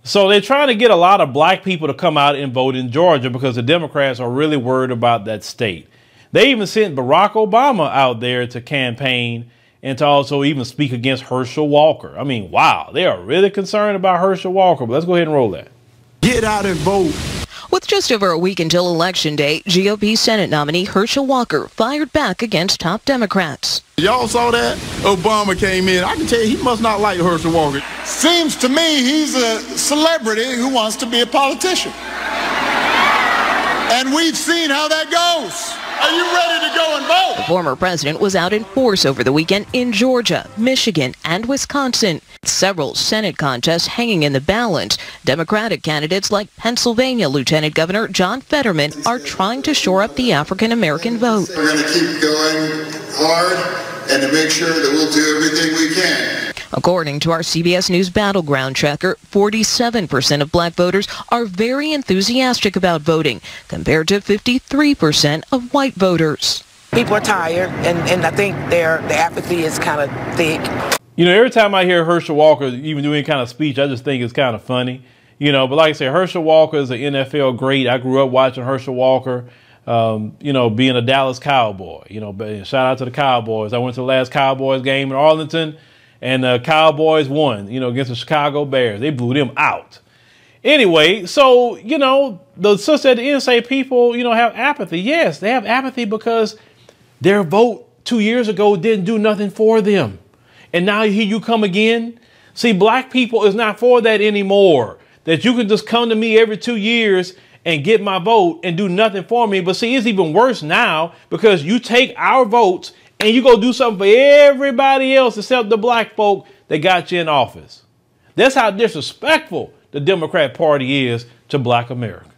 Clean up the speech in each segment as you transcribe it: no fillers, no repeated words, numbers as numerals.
So they're trying to get a lot of black people to come out and vote in Georgia because the Democrats are really worried about that state. They even sent Barack Obama out there to campaign and to also even speak against Herschel Walker. I mean, wow, they are really concerned about Herschel Walker. But let's go ahead and roll that. Get out and vote. With just over a week until Election Day, GOP Senate nominee Herschel Walker fired back against top Democrats. Y'all saw that? Obama came in. I can tell you, he must not like Herschel Walker. Seems to me he's a celebrity who wants to be a politician. And we've seen how that goes. Are you ready to go and vote? The former president was out in force over the weekend in Georgia, Michigan, and Wisconsin. Several Senate contests hanging in the balance. Democratic candidates like Pennsylvania Lieutenant Governor John Fetterman are trying to shore up the African-American vote. We're going to keep going hard and to make sure that we'll do everything we can. According to our CBS News Battleground Tracker, 47% of black voters are very enthusiastic about voting, compared to 53% of white voters. People are tired, and I think the apathy is kind of thick. You know, every time I hear Herschel Walker even do any kind of speech, I just think it's kind of funny. You know, but like I said, Herschel Walker is an NFL great. I grew up watching Herschel Walker, you know, being a Dallas Cowboy. You know, but shout out to the Cowboys. I went to the last Cowboys game in Arlington, and the Cowboys won, you know, against the Chicago Bears. They blew them out. Anyway, so, you know, the sister at the end say people, you know, have apathy. Yes, they have apathy because their vote 2 years ago didn't do nothing for them. And now here you come again. See, black people is not for that anymore. That you can just come to me every 2 years and get my vote and do nothing for me. But see, it's even worse now because you take our votes and you go do something for everybody else except the black folk that got you in office. That's how disrespectful the Democrat Party is to black America.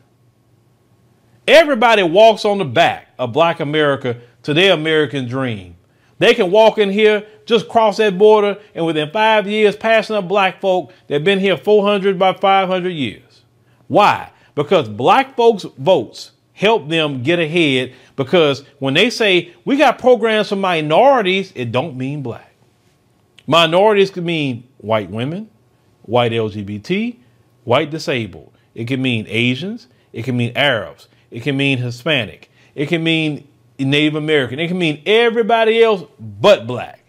Everybody walks on the back of black America to their American dream. They can walk in here, just cross that border, and within 5 years, passing up black folk that have been here 400 by 500 years. Why? Because black folks' votes help them get ahead, because when they say we got programs for minorities, it don't mean black. Minorities could mean white women, white LGBT, white disabled. It can mean Asians. It can mean Arabs. It can mean Hispanic. It can mean Native American. It can mean everybody else but black.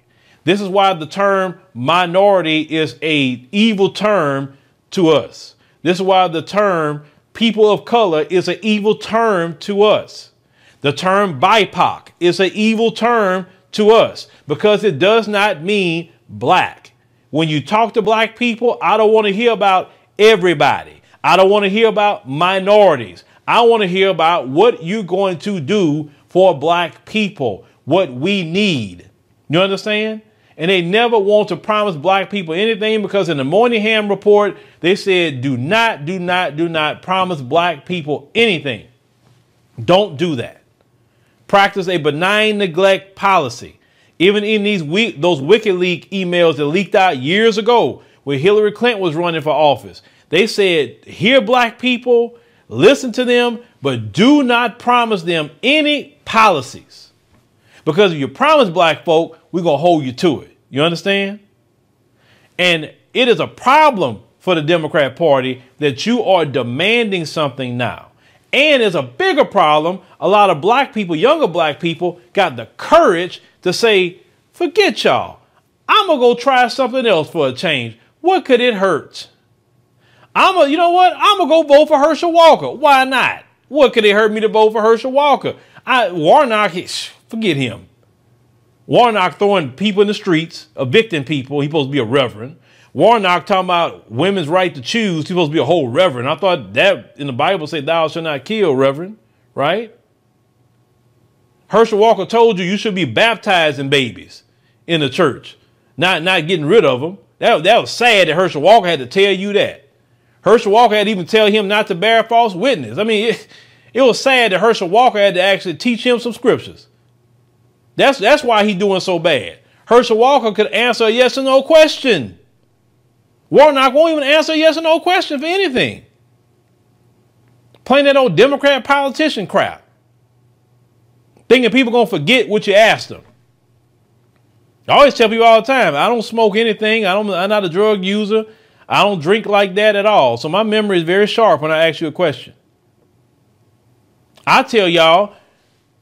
This is why the term minority is an evil term to us. This is why the term people of color is an evil term to us. The term BIPOC is an evil term to us because it does not mean black. When you talk to black people, I don't want to hear about everybody. I don't want to hear about minorities. I want to hear about what you're going to do for black people, what we need. You understand? And they never want to promise black people anything because in the Moynihan report, they said, do not promise black people anything. Don't do that. Practice a benign neglect policy. Even in those WikiLeaks emails that leaked out years ago when Hillary Clinton was running for office, they said, hear black people, listen to them, but do not promise them any policies. Because if you promise black folk, we're going to hold you to it. You understand? And it is a problem for the Democrat Party that you are demanding something now. And it's a bigger problem. A lot of black people, younger black people, got the courage to say, forget y'all. I'm going to go try something else for a change. What could it hurt? You know what? I'm going to go vote for Herschel Walker. Why not? What could it hurt me to vote for Herschel Walker? Warnock, forget him. Warnock throwing people in the streets, evicting people. He's supposed to be a reverend. Warnock talking about women's right to choose. He's supposed to be a whole reverend. I thought that in the Bible said thou shalt not kill, reverend, right? Herschel Walker told you should be baptizing babies in the church, not getting rid of them. That was sad that Herschel Walker had to tell you that. Herschel Walker had to even tell him not to bear false witness. I mean, it was sad that Herschel Walker had to actually teach him some scriptures. That's why he's doing so bad. Herschel Walker could answer a yes or no question. Warnock won't even answer a yes or no question for anything. Playing that old Democrat politician crap. Thinking people going to forget what you asked them. I always tell people all the time, I don't smoke anything. I'm not a drug user. I don't drink like that at all. So my memory is very sharp when I ask you a question. I tell y'all,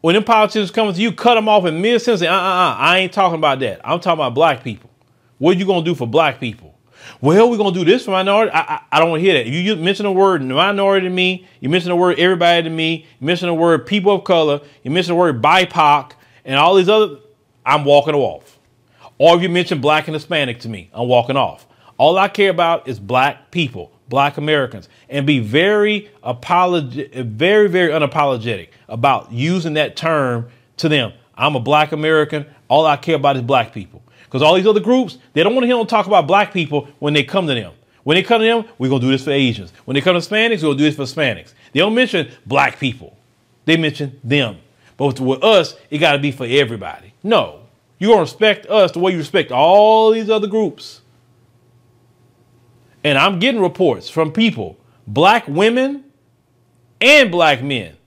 when them politicians come to you, cut them off in mid-sentence. I ain't talking about that. I'm talking about black people. What are you going to do for black people? Well, we're going to do this for minority. I don't want to hear that. If you mention the word minority to me, you mention the word everybody to me, you mention the word people of color, you mention the word BIPOC, and all these other, I'm walking off. Or if you mention black and Hispanic to me, I'm walking off. All I care about is black people, black Americans, and be very unapologetic about using that term to them. I'm a black American. All I care about is black people. Because all these other groups, they don't want to hear them talk about black people when they come to them. When they come to them, we're going to do this for Asians. When they come to Hispanics, we're going to do this for Hispanics. They don't mention black people. They mention them. But with us, it got to be for everybody. No, you're going to respect us the way you respect all these other groups. And I'm getting reports from people, black women and black men.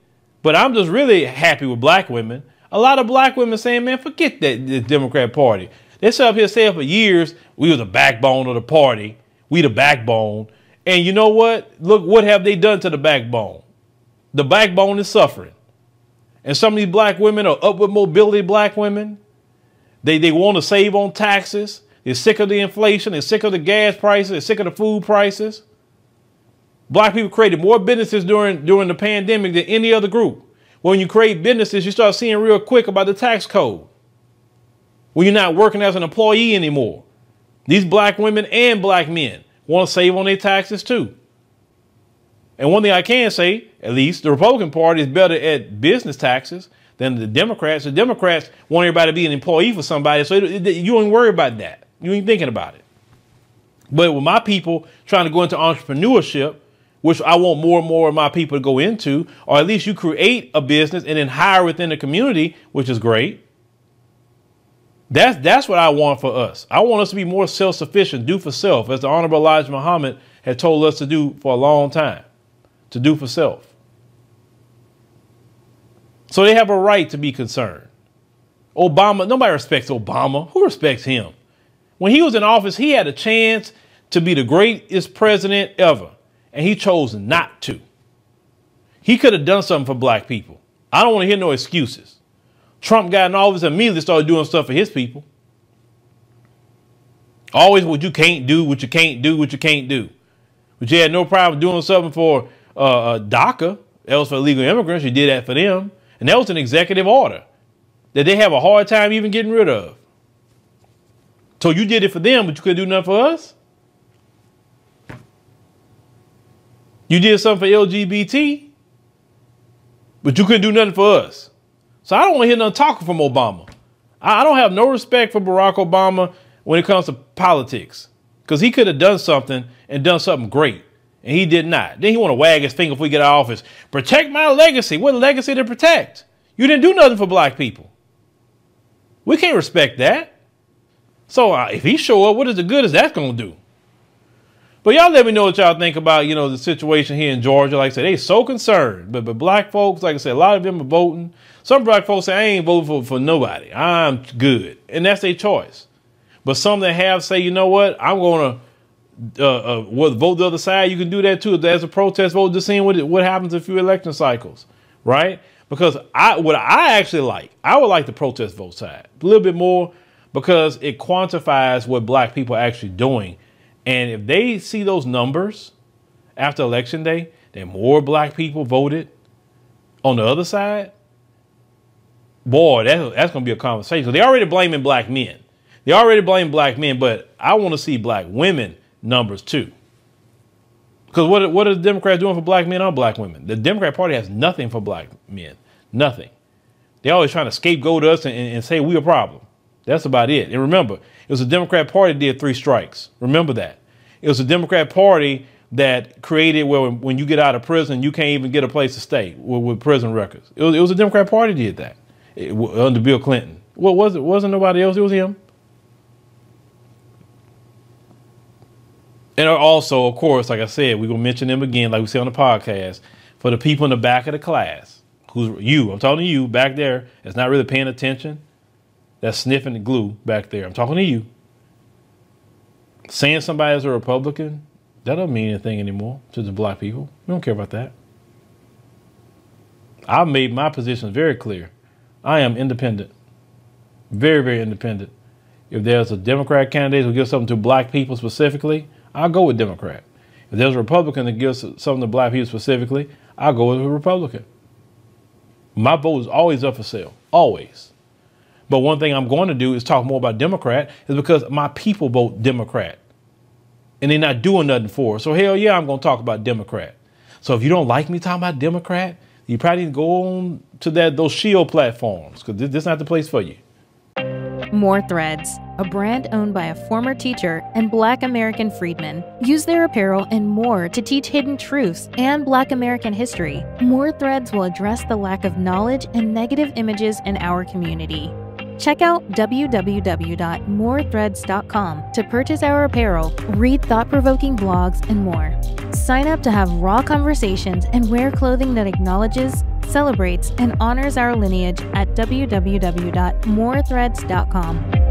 But I'm just really happy with black women. A lot of black women saying, man, forget that the Democrat Party. They sat up here saying for years, we were the backbone of the party. We the backbone. And you know what? Look, what have they done to the backbone? The backbone is suffering. And some of these black women are upward mobility black women. They want to save on taxes. They're sick of the inflation. They're sick of the gas prices. They're sick of the food prices. Black people created more businesses during the pandemic than any other group. When you create businesses, you start seeing real quick about the tax code. When you're not working as an employee anymore. These black women and black men want to save on their taxes too. And one thing I can say, at least the Republican Party is better at business taxes than the Democrats. The Democrats want everybody to be an employee for somebody, so you don't worry about that. You ain't thinking about it. But with my people trying to go into entrepreneurship, which I want more and more of my people to go into, or at least you create a business and then hire within the community, which is great. That's what I want for us. I want us to be more self-sufficient, do for self, as the Honorable Elijah Muhammad had told us to do for a long time, to do for self. So they have a right to be concerned. Obama, nobody respects Obama. Who respects him? When he was in office, he had a chance to be the greatest president ever, and he chose not to. He could have done something for black people. I don't want to hear no excuses. Trump got in office and immediately started doing stuff for his people. Always what you can't do, what you can't do, what you can't do. But you had no problem doing something for DACA, else for illegal immigrants. You did that for them. And that was an executive order that they have a hard time even getting rid of. So you did it for them, but you couldn't do nothing for us? You did something for LGBT, but you couldn't do nothing for us. So I don't want to hear nothing talking from Obama. I don't have no respect for Barack Obama when it comes to politics, because he could have done something and done something great, and he did not. Then he want to wag his finger if we get out of office. Protect my legacy. What legacy to protect? You didn't do nothing for black people. We can't respect that. So if he show up, what is the good is that going to do? But y'all let me know what y'all think about, the situation here in Georgia. Like I said, they so concerned. But black folks, like I said, a lot of them are voting. Some black folks say, I ain't voting for nobody. I'm good. And that's their choice. But some that have say, you know what, I'm going to vote the other side. You can do that too. If there's a protest vote, just seeing what happens in a few election cycles, right? Because I would like the protest vote side a little bit more, because it quantifies what black people are actually doing. And if they see those numbers after Election Day, that more black people voted on the other side, boy, that's going to be a conversation. So they're already blaming black men. They already blame black men, but I want to see black women numbers too. Because what are the Democrats doing for black men or black women? The Democrat Party has nothing for black men. Nothing. They're always trying to scapegoat us and say we a problem. That's about it. And remember, it was the Democrat Party that did 3 strikes. Remember that. It was the Democrat Party that created where when you get out of prison, you can't even get a place to stay with prison records. It was the Democrat Party that did that under Bill Clinton. What was it? Wasn't nobody else. It was him. And also, of course, like I said, we're going to mention them again, like we said on the podcast, for the people in the back of the class, who's you, I'm talking to you back there, that's not really paying attention, that's sniffing the glue back there. I'm talking to you. Saying somebody's a Republican, that doesn't mean anything anymore to the black people. We don't care about that. I've made my position very clear. I am independent. Very, very independent. If there's a Democrat candidate who gives something to black people specifically, I'll go with Democrat. If there's a Republican that gives something to black people specifically, I'll go with a Republican. My vote is always up for sale. Always. But one thing I'm going to do is talk more about Democrat is because my people vote Democrat. And they're not doing nothing for us. So hell yeah, I'm going to talk about Democrat. So if you don't like me talking about Democrat, you probably need to go on to those shield platforms because this is not the place for you. More Threads, a brand owned by a former teacher and Black American freedman, use their apparel and more to teach hidden truths and Black American history. More Threads will address the lack of knowledge and negative images in our community. Check out www.morethreads.com to purchase our apparel, read thought-provoking blogs, and more. Sign up to have raw conversations and wear clothing that acknowledges, celebrates, and honors our lineage at www.morethreads.com.